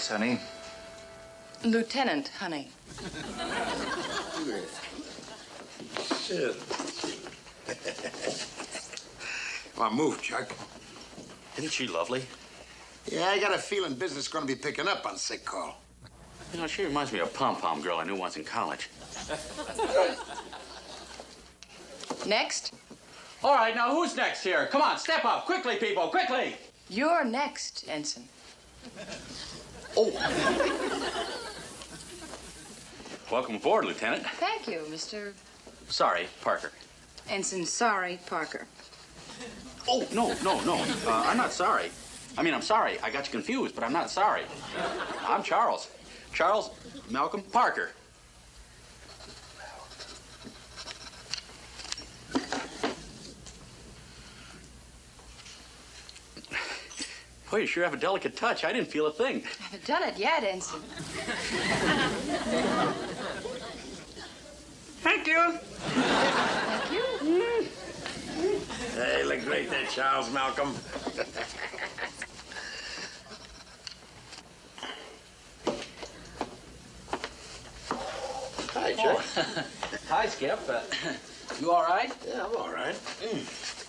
Thanks, honey. Lieutenant, honey. Shit. Come on, move, Chuck. Isn't she lovely? Yeah, I got a feeling business is going to be picking up on sick call. You know, she reminds me of a pom-pom girl I knew once in college. Next. All right, now who's next here? Come on, step up. Quickly, people, quickly. You're next, Ensign. Oh. Welcome aboard, Lieutenant. Thank you, Mr. Sorry, Parker. Ensign, sorry, Parker. Oh, no. I'm not sorry. I mean, I'm sorry. I got you confused, but I'm not sorry. I'm Charles. Charles Malcolm Parker. Boy, you sure have a delicate touch. I didn't feel a thing. I haven't done it yet, Ensign. Thank you. Thank you. Hey, look great there, Charles Malcolm. Hi, Chuck. Oh. Hi, Skip. You all right? Yeah, I'm all right.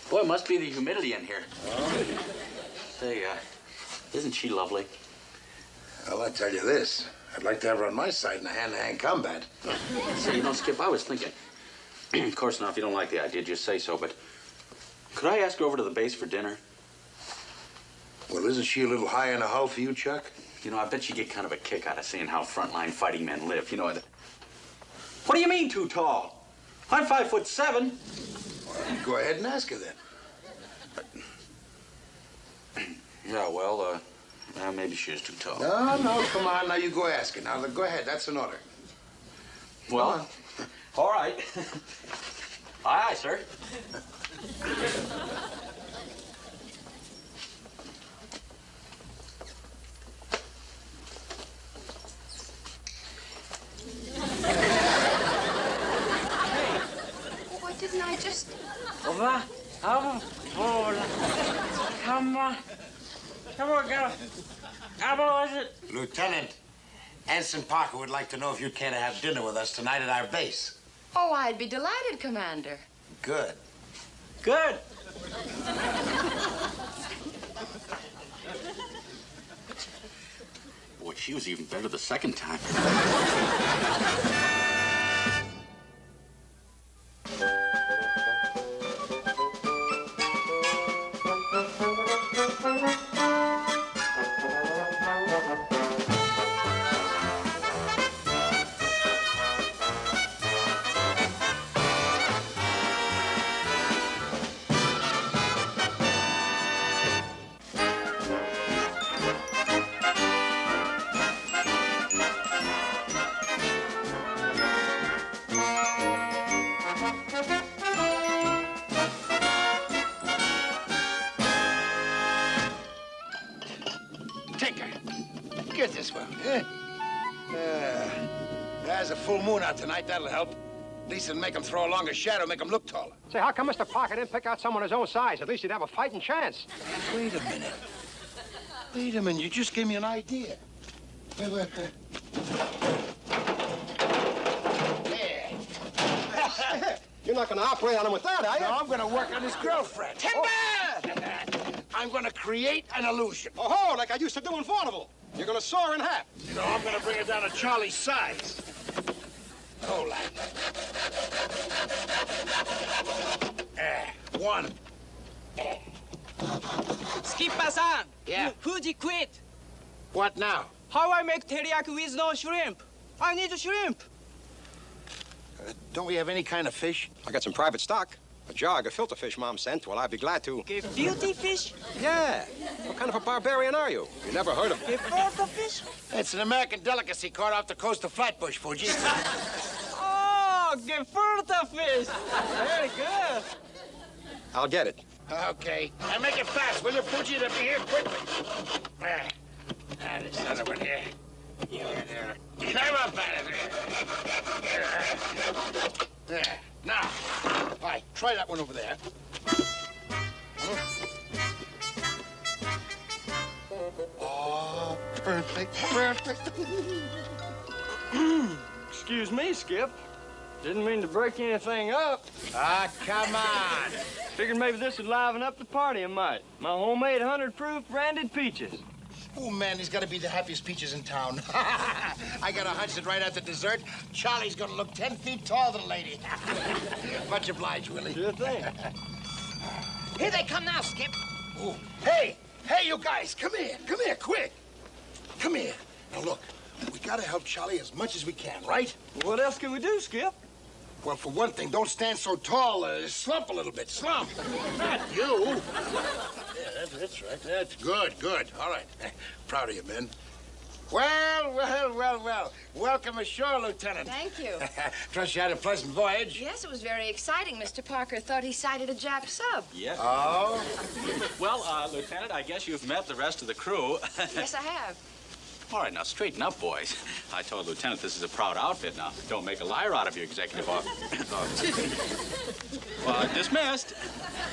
Boy, it must be the humidity in here. Oh. Say, isn't she lovely? Well, I tell you this. I'd like to have her on my side in a hand-to-hand combat. Say, you know, Skip, I was thinking. Of course, now, if you don't like the idea, just say so, but could I ask her over to the base for dinner? Well, isn't she a little high in the hull for you, Chuck? You know, I bet she'd get kind of a kick out of seeing how frontline fighting men live. You know, what do you mean, too tall? I'm 5'7". Well, go ahead and ask her then. Yeah, well, maybe she is too tall. No, come on. Now you go ask her. Now, go ahead. That's an order. Well, all right. Aye, aye, sir. Why didn't I just... Lieutenant, Ensign Parker would like to know if you'd care to have dinner with us tonight at our base. Oh, I'd be delighted, Commander. Good. Good. Boy, she was even better the second time. Get this one. There's a full moon out tonight. That'll help. At least it'll make him throw a longer shadow, make him look taller. Say, how come Mr. Parker didn't pick out someone his own size? At least he'd have a fighting chance. Wait a minute. Wait a minute. You just gave me an idea. Wait. There. You're not going to operate on him with that, are you? No, I'm going to work on his girlfriend. Timber! I'm going to create an illusion. Oh, like I used to do in vaudeville. You're going to saw her in half. No, I'm going to bring her down to Charlie's size. Hold on. One. Skipper-san! Yeah? Fuji quit! What now? How I make teriyaki with no shrimp? I need shrimp! Don't we have any kind of fish? I got some private stock. A jug of filter fish Mom sent. Well, I'd be glad to. Beauty fish? Yeah. What kind of a barbarian are you? You never heard of it. Filter fish? It's an American delicacy caught off the coast of Flatbush, Fuji. Oh, filter fish! Very good. I'll get it. Okay. And make it fast, will you, Fuji? They'll be here quickly. This other one here. You in there. Climb up out of there. There. Now. All right, try that one over there. Oh, perfect. perfect. Excuse me, Skip. Didn't mean to break anything up. Ah, come on. Figured maybe this would liven up the party a mite. My homemade 100-proof branded peaches. Oh, man, these got to be the happiest peaches in town. I got a hunch that right after dessert, Charlie's going to look 10 feet taller than a lady. Much obliged, Willie. Sure thing. Here they come now, Skip. Oh, hey, you guys, come here, quick. Come here. Now, look, we got to help Charlie as much as we can, right? What else can we do, Skip? Well, for one thing, don't stand so tall. Slump a little bit. Slump. Not you. Yeah, that's right. That's good. All right. Proud of you, men. Well. Welcome ashore, Lieutenant. Thank you. Trust you had a pleasant voyage. Yes, it was very exciting. Mr. Parker thought he sighted a Jap sub. Yes. Oh? Well, Lieutenant, I guess you've met the rest of the crew. Yes, I have. All right, now straighten up, boys. I told Lieutenant this is a proud outfit. Now, don't make a liar out of your executive officer. Well, dismissed.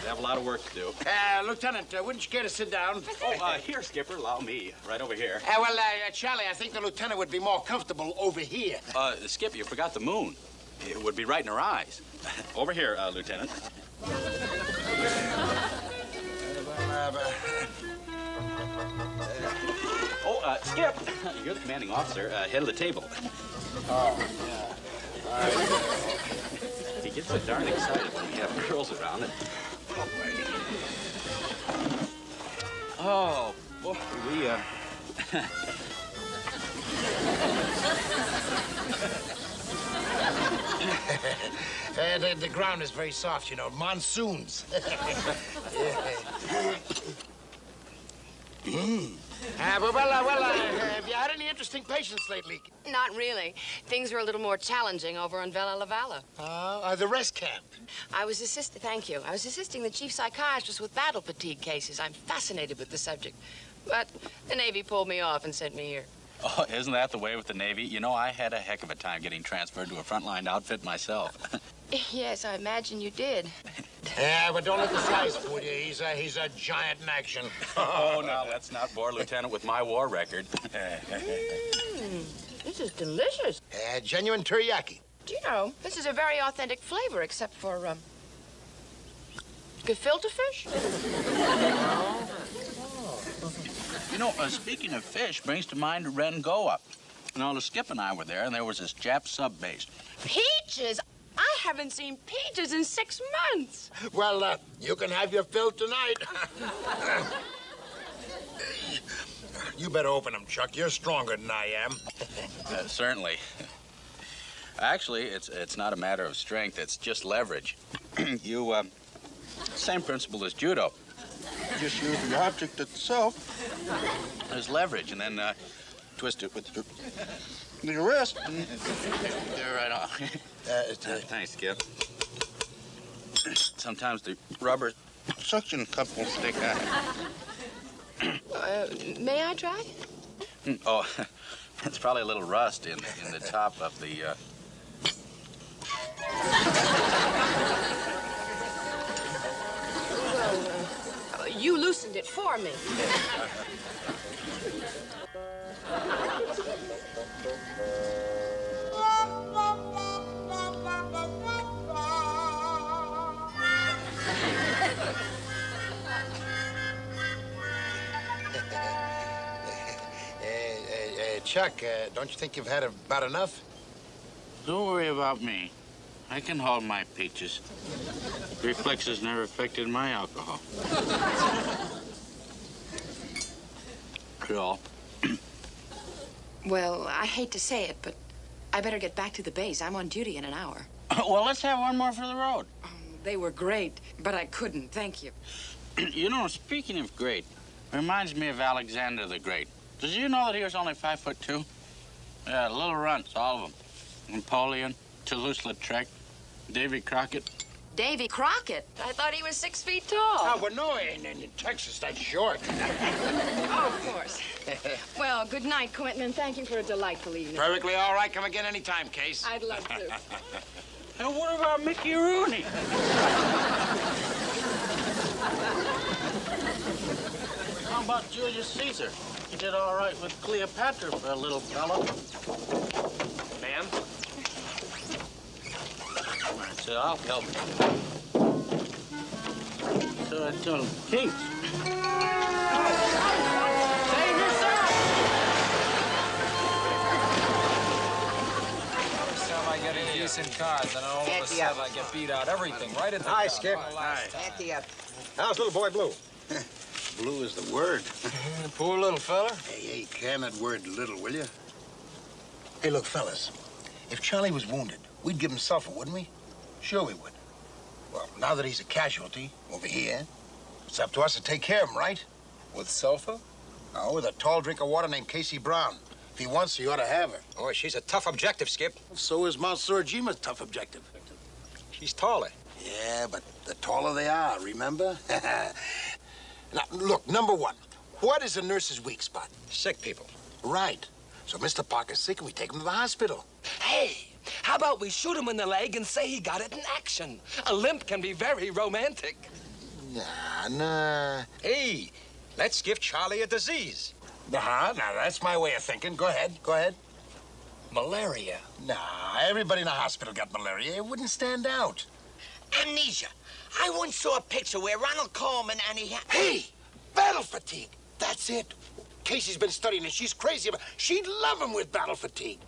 We have a lot of work to do. Lieutenant, wouldn't you care to sit down? Oh, here, Skipper. Allow me. Right over here. Charlie, I think the lieutenant would be more comfortable over here. Skip, you forgot the moon. It would be right in her eyes. Over here, Lieutenant. Skip, you're the commanding officer, head of the table. Oh, yeah. All right. He gets so darn excited when we have girls around. Oh, boy, The ground is very soft, you know. Monsoons. Have you had any interesting patients lately? Not really. Things are a little more challenging over in Vella La Valle. The rest camp. I was assisting the chief psychiatrist with battle fatigue cases. I'm fascinated with the subject. But the Navy pulled me off and sent me here. Oh, isn't that the way with the Navy? You know, I had a heck of a time getting transferred to a frontline outfit myself. Yes, I imagine you did. Yeah, but don't let the size fool you. He's a giant in action. Oh, now let's not bore Lieutenant with my war record. This is delicious. Genuine teriyaki. Do you know, this is a very authentic flavor, except for, gefilte fish? You know, speaking of fish, brings to mind Ren Goa. You know, Skip and I were there, and there was this Jap sub base. Peaches? I haven't seen peaches in 6 months. Well, you can have your fill tonight. You better open them, Chuck. You're stronger than I am. Certainly. Actually, it's not a matter of strength. It's just leverage. Same principle as judo. Just use the object itself as leverage, and then twist it with your wrist. There, right off. Thanks, Skip. Sometimes the rubber suction cup will stick out. May I try? Oh, it's probably a little rust in the top of the. You loosened it for me. Chuck, don't you think you've had about enough? Don't worry about me. I can hold my peaches. Reflexes never affected my alcohol. Cool. Well, I hate to say it, but I better get back to the base. I'm on duty in an hour. Well, let's have one more for the road. They were great, but I couldn't. Thank you. You know, speaking of great, reminds me of Alexander the Great. Did you know that he was only 5'2"? Yeah, little runts, all of them. Napoleon, Toulouse-Lautrec, Davy Crockett. Davy Crockett? I thought he was 6 feet tall. Oh, well, no, in Texas, that's short. Oh, of course. Well, good night, Quentin, and thank you for a delightful evening. Perfectly all right. Come again anytime, Case. I'd love to. And what about Mickey Rooney? How about Julius Caesar? He did all right with Cleopatra for a little fellow. Ma'am? I said, I'll help you. So I told him, Kings. Save yourself! First time I get a decent card, then all of a sudden I get beat out. Everything, right at the Hi, top. Skip. Hi. Ante up. How's little boy Blue? Blue is the word. Poor little fella. Hey, calm that word little, will you? Hey, look, fellas. If Charlie was wounded, we'd give him sulfur, wouldn't we? Sure we would. Well, now that he's a casualty over here, it's up to us to take care of him, right? With sulfur? Oh, with a tall drink of water named Casey Brown. If he wants, he ought to have her. Oh, she's a tough objective, Skip. So is Monsieur Jima's tough objective. She's taller. Yeah, but the taller they are, remember? Now, look, number one, what is a nurse's weak spot? Sick people. Right. So Mr. Parker's sick and we take him to the hospital. Hey, how about we shoot him in the leg and say he got it in action? A limp can be very romantic. Nah. Hey, let's give Charlie a disease. Now that's my way of thinking. Go ahead. Malaria. Nah, everybody in the hospital got malaria. It wouldn't stand out. Amnesia. I once saw a picture where Ronald Coleman and he had... Hey, battle fatigue. That's it. Casey's been studying it. She's crazy about it. She'd love him with battle fatigue.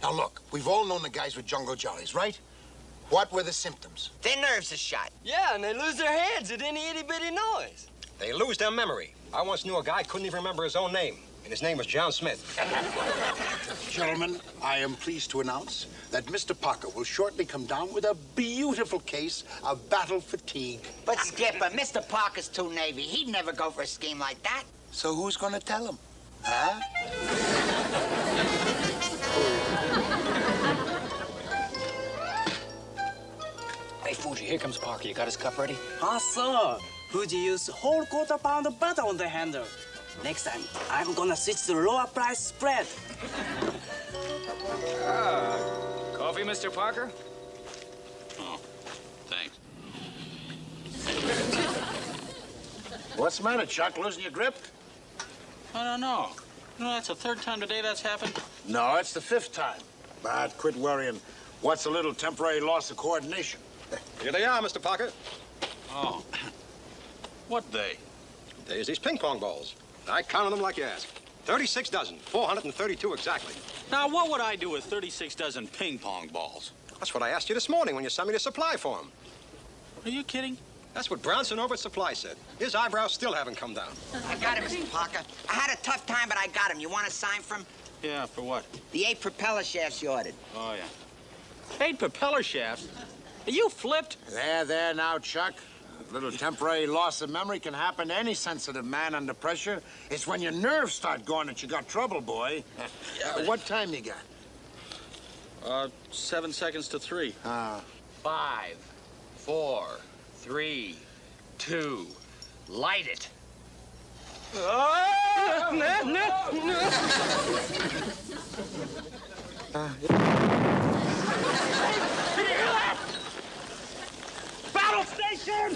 Now, look, we've all known the guys with jungle jollies, right? What were the symptoms? Their nerves are shot. Yeah, and they lose their heads at any itty-bitty noise. They lose their memory. I once knew a guy couldn't even remember his own name, and his name was John Smith. Gentlemen, I am pleased to announce that Mr. Parker will shortly come down with a beautiful case of battle fatigue. But Skipper, Mr. Parker's too Navy. He'd never go for a scheme like that. So who's gonna tell him? Huh? Hey, Fuji, here comes Parker. You got his cup ready? Ah, sir. Fuji used whole quarter-pound butter on the handle. Next time, I'm gonna switch to lower price spread. Coffee, Mr. Parker? Oh, thanks. What's the matter, Chuck? Losing your grip? I don't know. You know, that's the third time today that's happened. No, it's the fifth time. But quit worrying. What's a little temporary loss of coordination? Here they are, Mr. Parker. Oh. What day? There's these ping pong balls. I counted them like you asked. 36 dozen, 432 exactly. Now, what would I do with 36 dozen ping pong balls? That's what I asked you this morning when you sent me the supply for them. Are you kidding? That's what Brownson over at Supply said. His eyebrows still haven't come down. I got him, Mr. Parker. I had a tough time, but I got him. You want a sign from Yeah, for what? the 8 propeller shafts you ordered? Oh, yeah. 8 propeller shafts? Are you flipped? There now, Chuck. A little temporary loss of memory can happen to any sensitive man under pressure. It's when your nerves start going that you got trouble, boy. What time you got? 7 seconds to 3. 5, 4, 3, 2, light it. Battle station!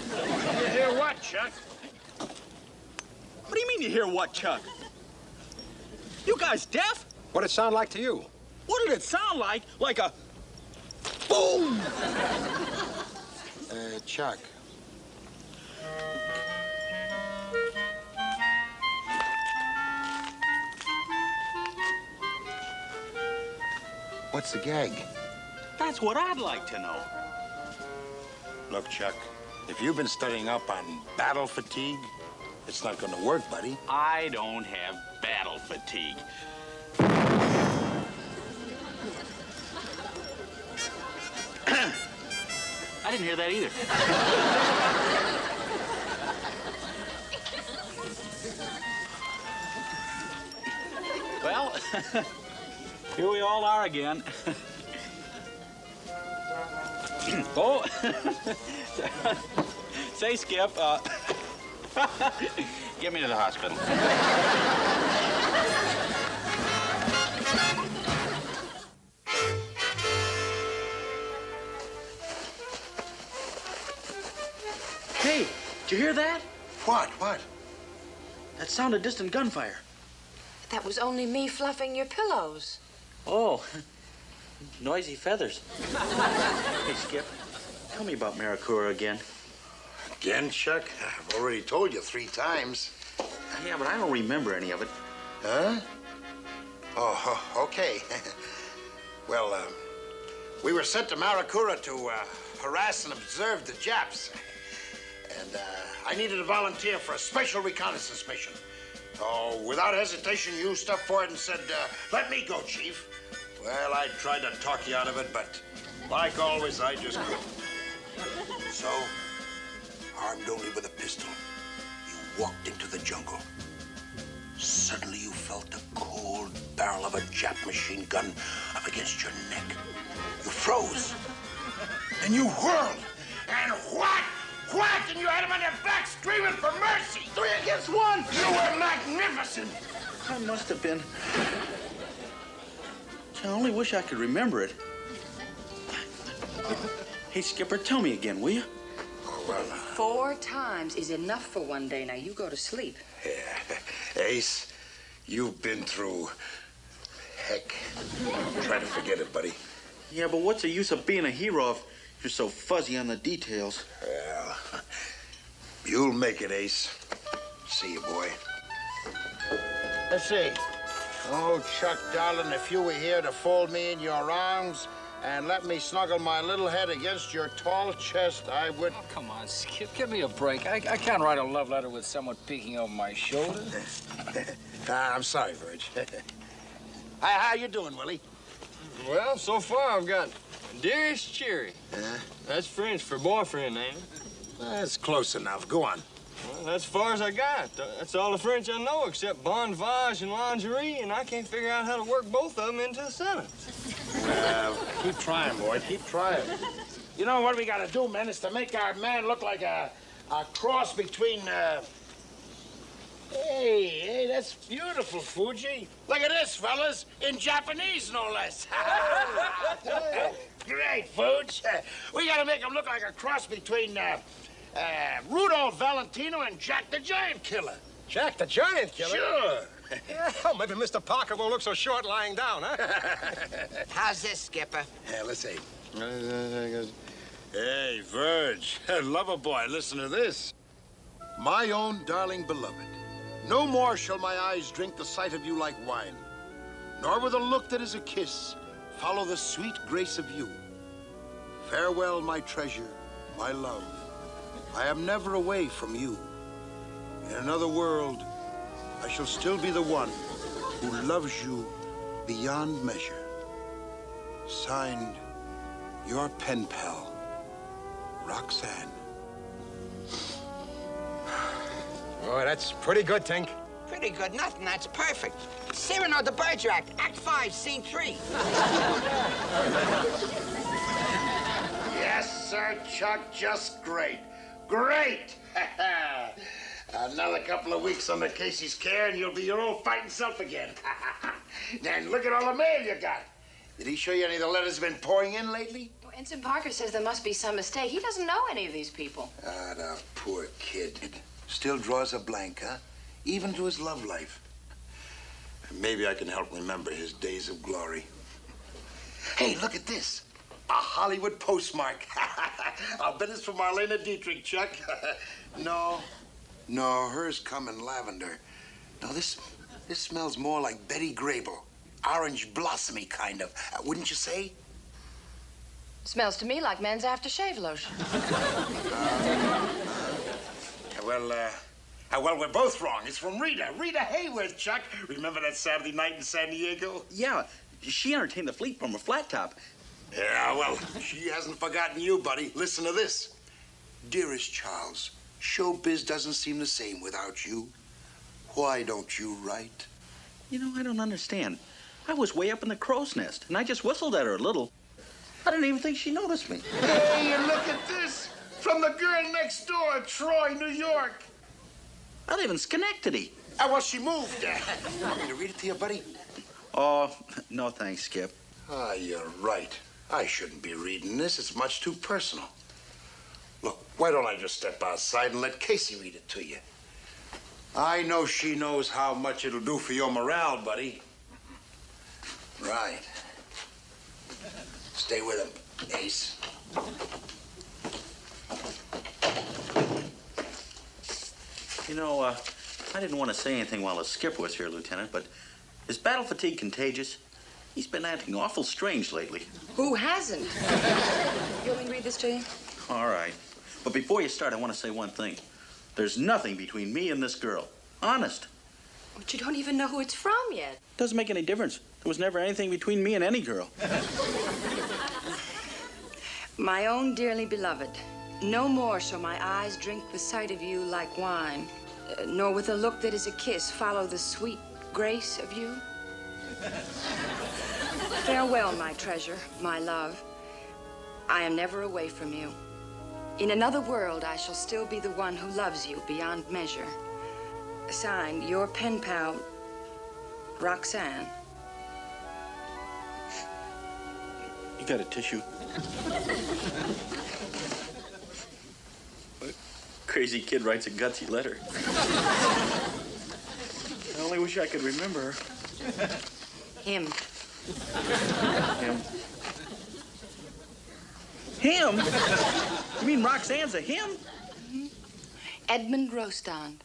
You hear what, Chuck? What do you mean you hear what, Chuck? You guys deaf? What'd it sound like to you? What did it sound like? Like a boom! Chuck. What's the gag? That's what I'd like to know. Look, Chuck, if you've been studying up on battle fatigue, it's not gonna work, buddy. I don't have battle fatigue. I didn't hear that either. Well, here we all are again. Oh, say, Skip, get me to the hospital. Hey, did you hear that? What? That sounded distant gunfire. That was only me fluffing your pillows. Oh, noisy feathers. Hey, Skip, tell me about Maracura again. Again, Chuck? I've already told you 3 times. Yeah, but I don't remember any of it. Huh? Oh, okay. Well, we were sent to Maracura to harass and observe the Japs. And I needed a volunteer for a special reconnaissance mission. So, without hesitation, you stepped forward and said, let me go, Chief. Well, I tried to talk you out of it, but like always, I just couldn't. So, armed only with a pistol, you walked into the jungle. Suddenly, you felt the cold barrel of a Jap machine gun up against your neck. You froze. Then you whirled. And whack! Whack! And you had him on your back screaming for mercy. 3 against 1. You were magnificent. I must have been. I only wish I could remember it. Hey, Skipper, tell me again, will you? Oh, well, 4 times is enough for one day. Now, you go to sleep. yeah. Ace, you've been through heck. Try to forget it, buddy. Yeah, but what's the use of being a hero if you're so fuzzy on the details? Well, you'll make it, Ace. See you, boy. Let's see. Oh, Chuck, darling, if you were here to fold me in your arms and let me snuggle my little head against your tall chest, I would... Oh, come on, Skip. Give me a break. I can't write a love letter with someone peeking over my shoulder. I'm sorry, Verge. How you doing, Willie? Well, so far I've got Dearest Cherry. That's French for boyfriend, ain't it? That's close enough. Go on. Well, that's as far as I got. That's all the French I know except bon voyage and lingerie, and I can't figure out how to work both of them into a sentence. Keep trying, boy. Keep trying. You know what we gotta do, man, is to make our man look like a cross between, Hey, that's beautiful, Fuji. Look at this, fellas. In Japanese, no less. Great, Fuji. We gotta make him look like a cross between, Rudolph Valentino and Jack the Giant Killer. Jack the Giant Killer? Sure. Oh, maybe Mr. Parker won't look so short lying down, huh? How's this, Skipper? Yeah, let's see. Hey, Verge. Lover boy, listen to this. My own darling beloved, no more shall my eyes drink the sight of you like wine, nor with a look that is a kiss follow the sweet grace of you. Farewell, my treasure, my love. I am never away from you. In another world, I shall still be the one who loves you beyond measure. Signed, your pen pal, Roxanne. Oh, that's pretty good, Tink. Pretty good, nothing. That's perfect. Cyrano de Bergerac, Act 5, Scene 3. Yes, sir, Chuck, just great. Great! Another couple of weeks under Casey's care and you'll be your old fighting self again. Then look at all the mail you got. Did he show you any of the letters been pouring in lately? Well, Ensign Parker says there must be some mistake. He doesn't know any of these people. Ah, the poor kid. Still draws a blank, huh? Even to his love life. Maybe I can help remember his days of glory. Hey, look at this. A Hollywood postmark. I'll bet it's from Marlena Dietrich, Chuck. No, hers come in lavender. No, this smells more like Betty Grable. Orange blossomy kind of. Wouldn't you say? Smells to me like men's aftershave lotion. Well, we're both wrong. It's from Rita. Rita Hayworth, Chuck. Remember that Saturday night in San Diego? Yeah, she entertained the fleet from a flat top. Yeah, well, she hasn't forgotten you, buddy. Listen to this. Dearest Charles, showbiz doesn't seem the same without you. Why don't you write? You know, I don't understand. I was way up in the crow's nest, and I just whistled at her a little. I didn't even think she noticed me. Hey, and look at this. From the girl next door, Troy, New York. I live in Schenectady. Well, she moved. Want me to read it to you, buddy? Oh, no thanks, Skip. Ah, you're right. I shouldn't be reading this. It's much too personal. Look, why don't I just step outside and let Casey read it to you? I know she knows how much it'll do for your morale, buddy. Right. Stay with him, Ace. You know, I didn't want to say anything while the skipper was here, Lieutenant, but is battle fatigue contagious? He's been acting awful strange lately. Who hasn't? You want me to read this to you? All right. But before you start, I want to say one thing. There's nothing between me and this girl. Honest. But you don't even know who it's from yet. Doesn't make any difference. There was never anything between me and any girl. My own dearly beloved, no more shall my eyes drink the sight of you like wine, nor with a look that is a kiss follow the sweet grace of you. Farewell, my treasure, my love. I am never away from you. In another world, I shall still be the one who loves you beyond measure. Signed, your pen pal, Roxanne. You got a tissue? What crazy kid writes a gutsy letter? I only wish I could remember her. Him. Him? Him? You mean Roxanne's a him? Mm-hmm. Edmond Rostand.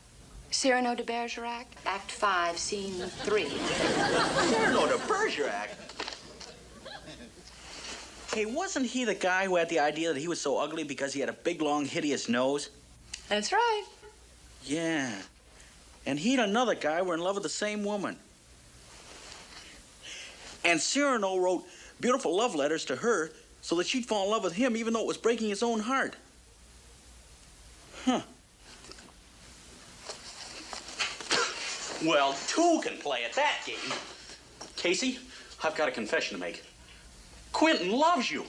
Cyrano de Bergerac, Act 5, Scene 3. Cyrano de Bergerac? Hey, wasn't he the guy who had the idea that he was so ugly because he had a big, long, hideous nose? That's right. Yeah. And he and another guy were in love with the same woman. And Cyrano wrote beautiful love letters to her so that she'd fall in love with him even though it was breaking his own heart. Huh. Well, two can play at that game. Casey, I've got a confession to make. Quentin loves you.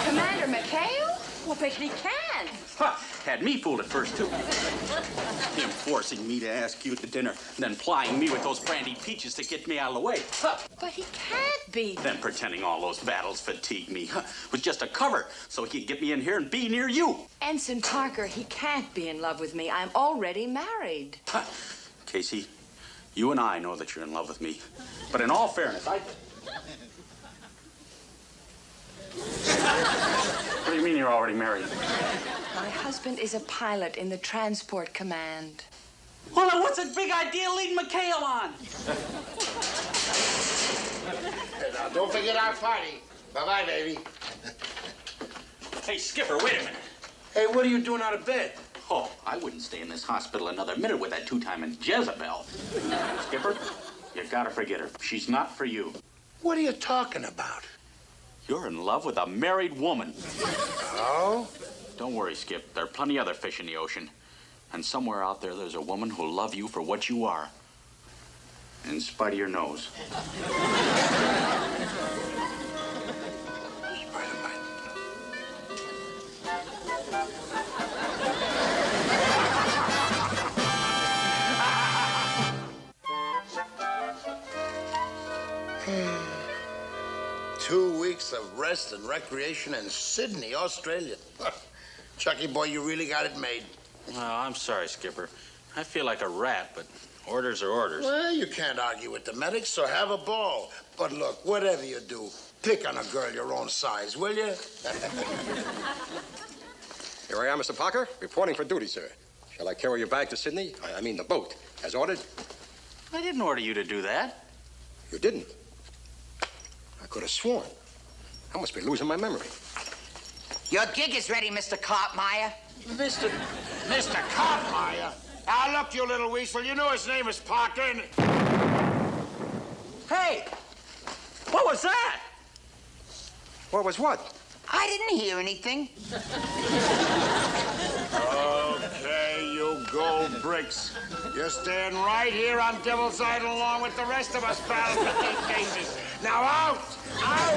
Commander McHale? Well, but he can. Huh. Had me fooled at first, too. Him forcing me to ask you to dinner, and then plying me with those brandy peaches to get me out of the way. Huh. But he can't be. Then pretending all those battles fatigued me was just a cover so he could get me in here and be near you. Ensign Parker, he can't be in love with me. I'm already married. Huh. Casey, you and I know that you're in love with me. But in all fairness, What do you mean you're already married? My husband is a pilot in the Transport Command. Well, then what's the big idea leading McHale on? Now, don't forget our party. Bye-bye, baby. Hey, Skipper, wait a minute. Hey, what are you doing out of bed? Oh, I wouldn't stay in this hospital another minute with that two-timing Jezebel. Skipper, you gotta forget her. She's not for you. What are you talking about? You're in love with a married woman. Oh? Don't worry, Skip. There are plenty other fish in the ocean. And somewhere out there's a woman who'll love you for what you are. In spite of your nose. Of rest and recreation in Sydney, Australia. Chucky boy, you really got it made. Well, I'm sorry, Skipper. I feel like a rat, but orders are orders. Well, you can't argue with the medics, so have a ball. But look, whatever you do, pick on a girl your own size, will you? Here I am, Mr. Parker, reporting for duty, sir. Shall I carry you back to Sydney? I mean the boat, as ordered? I didn't order you to do that. You didn't? I could have sworn. I must be losing my memory. Your gig is ready, Mr. Cartmeyer. Mr. Cartmeyer? Now, look, you little weasel, you know his name is Parker, and... Hey! What was that? What was what? I didn't hear anything. Okay, you go bricks. You're staying right here on Devil's Idol along with the rest of us, pals, with these cases. Now, out! Out!